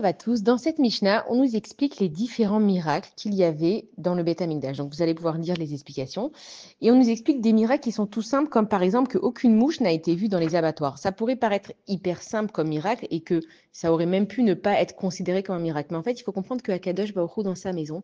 À tous. Dans cette Mishnah, on nous explique les différents miracles qu'il y avait dans le Beth Amikdash. Donc vous allez pouvoir lire les explications. Et on nous explique des miracles qui sont tout simples, comme par exemple qu'aucune mouche n'a été vue dans les abattoirs. Ça pourrait paraître hyper simple comme miracle et que ça aurait même pu ne pas être considéré comme un miracle. Mais en fait, il faut comprendre que Akadosh Baruch Hu, dans sa maison,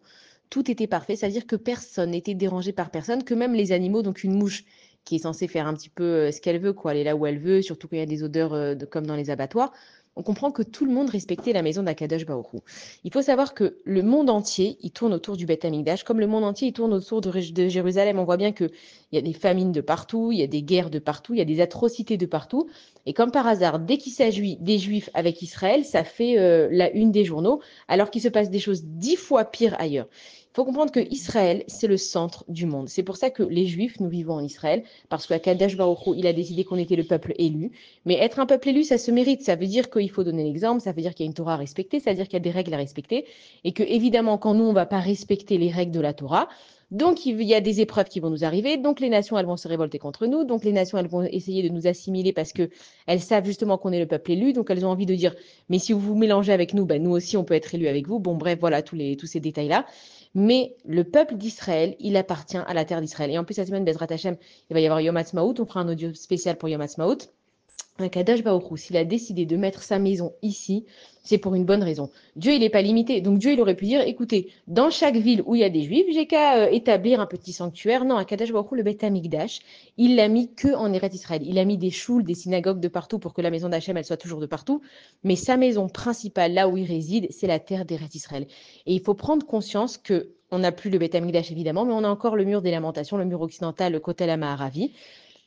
tout était parfait. C'est-à-dire que personne n'était dérangé par personne, que même les animaux, donc une mouche qui est censée faire un petit peu ce qu'elle veut, quoi, aller là où elle veut, surtout quand il y a des odeurs comme dans les abattoirs, on comprend que tout le monde respectait la maison d'Akadosh Baruch Hu. Il faut savoir que le monde entier, il tourne autour du Beth Amikdash, comme le monde entier, il tourne autour de Jérusalem. On voit bien qu'il y a des famines de partout, il y a des guerres de partout, il y a des atrocités de partout. Et comme par hasard, dès qu'il s'agit des Juifs avec Israël, ça fait la une des journaux, alors qu'il se passe des choses 10 fois pires ailleurs. Il faut comprendre que Israël, c'est le centre du monde. C'est pour ça que les Juifs, nous vivons en Israël, parce qu'Akadosh Baruch Hu, il a décidé qu'on était le peuple élu. Mais être un peuple élu, ça se mérite. Ça veut dire qu'il faut donner l'exemple, ça veut dire qu'il y a une Torah à respecter, ça veut dire qu'il y a des règles à respecter. Et que, évidemment, quand nous, on ne va pas respecter les règles de la Torah, donc il y a des épreuves qui vont nous arriver. Donc les nations, elles vont se révolter contre nous. Donc les nations, elles vont essayer de nous assimiler parce qu'elles savent justement qu'on est le peuple élu. Donc elles ont envie de dire, mais si vous vous mélangez avec nous, ben, nous aussi, on peut être élus avec vous. Bon, bref, voilà tous ces détails-là. Mais le peuple d'Israël, il appartient à la terre d'Israël. Et en plus, cette semaine, Bezrat Hashem, il va y avoir Yom Ha'atzmaut. On fera un audio spécial pour Yom Ha'atzmaut. Akadosh Baruch Hu, s'il a décidé de mettre sa maison ici, c'est pour une bonne raison. Dieu, il n'est pas limité. Donc Dieu, il aurait pu dire, écoutez, dans chaque ville où il y a des Juifs, j'ai qu'à établir un petit sanctuaire. Non, Akadosh Baruch Hu, le Beth Amikdash, il l'a mis que en Eretz Israël. Il a mis des choules, des synagogues de partout pour que la maison d'Hachem, elle soit toujours de partout. Mais sa maison principale, là où il réside, c'est la terre d'Eretz Israël. Et il faut prendre conscience que on n'a plus le Beth Amikdash, évidemment, mais on a encore le mur des lamentations, le mur occidental, le Kotel Amaharavi,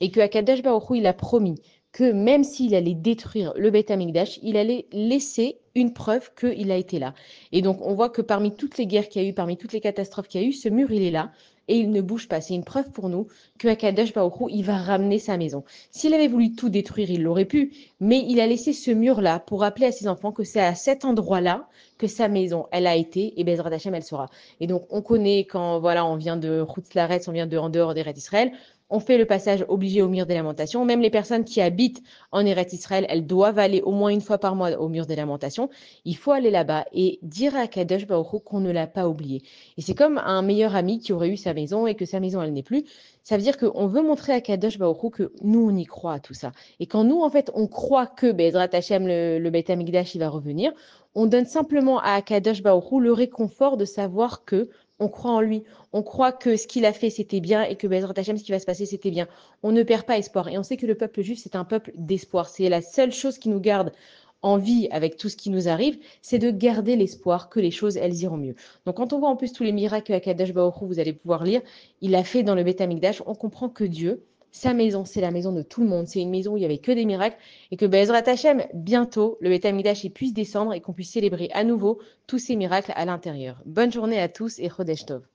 et que Akadosh Baruch Hu, il a promis que même s'il allait détruire le Beth Amikdash, il allait laisser une preuve qu'il a été là. Et donc, on voit que parmi toutes les guerres qu'il y a eu, parmi toutes les catastrophes qu'il y a eu, ce mur, il est là et il ne bouge pas. C'est une preuve pour nous que Akadosh Baruch Hu, il va ramener sa maison. S'il avait voulu tout détruire, il l'aurait pu, mais il a laissé ce mur-là pour rappeler à ses enfants que c'est à cet endroit-là que sa maison, elle a été, et Bezrat Hashem, elle sera. Et donc, on connaît quand, voilà, on vient de Chutz La'aretz, on vient de en dehors d'Eretz Israël, on fait le passage obligé au mur des lamentations. Même les personnes qui habitent en Eretz Israël, elles doivent aller au moins une fois par mois au mur des lamentations. Il faut aller là-bas et dire à Kadosh Baruch Hu qu'on ne l'a pas oublié. Et c'est comme un meilleur ami qui aurait eu sa maison et que sa maison, elle n'est plus. Ça veut dire qu'on veut montrer à Kadosh Baruch Hu que nous, on y croit à tout ça. Et quand nous, en fait, on croit que Bezrat Hashem, le Beth Amikdash, il va revenir, on donne simplement à Kadosh Baruch Hu le réconfort de savoir que on croit en lui. On croit que ce qu'il a fait, c'était bien et que Bezrat Hashem, ce qui va se passer, c'était bien. On ne perd pas espoir. Et on sait que le peuple juif, c'est un peuple d'espoir. C'est la seule chose qui nous garde en vie avec tout ce qui nous arrive, c'est de garder l'espoir que les choses, elles iront mieux. Donc quand on voit en plus tous les miracles à Kadosh Baruch Hu, vous allez pouvoir lire, il a fait dans le Beth Amikdash, on comprend que Dieu, sa maison, c'est la maison de tout le monde. C'est une maison où il n'y avait que des miracles et que Bezrat Hashem, bientôt, le Beth Amikdash, il puisse descendre et qu'on puisse célébrer à nouveau tous ces miracles à l'intérieur. Bonne journée à tous et Chodesh Tov.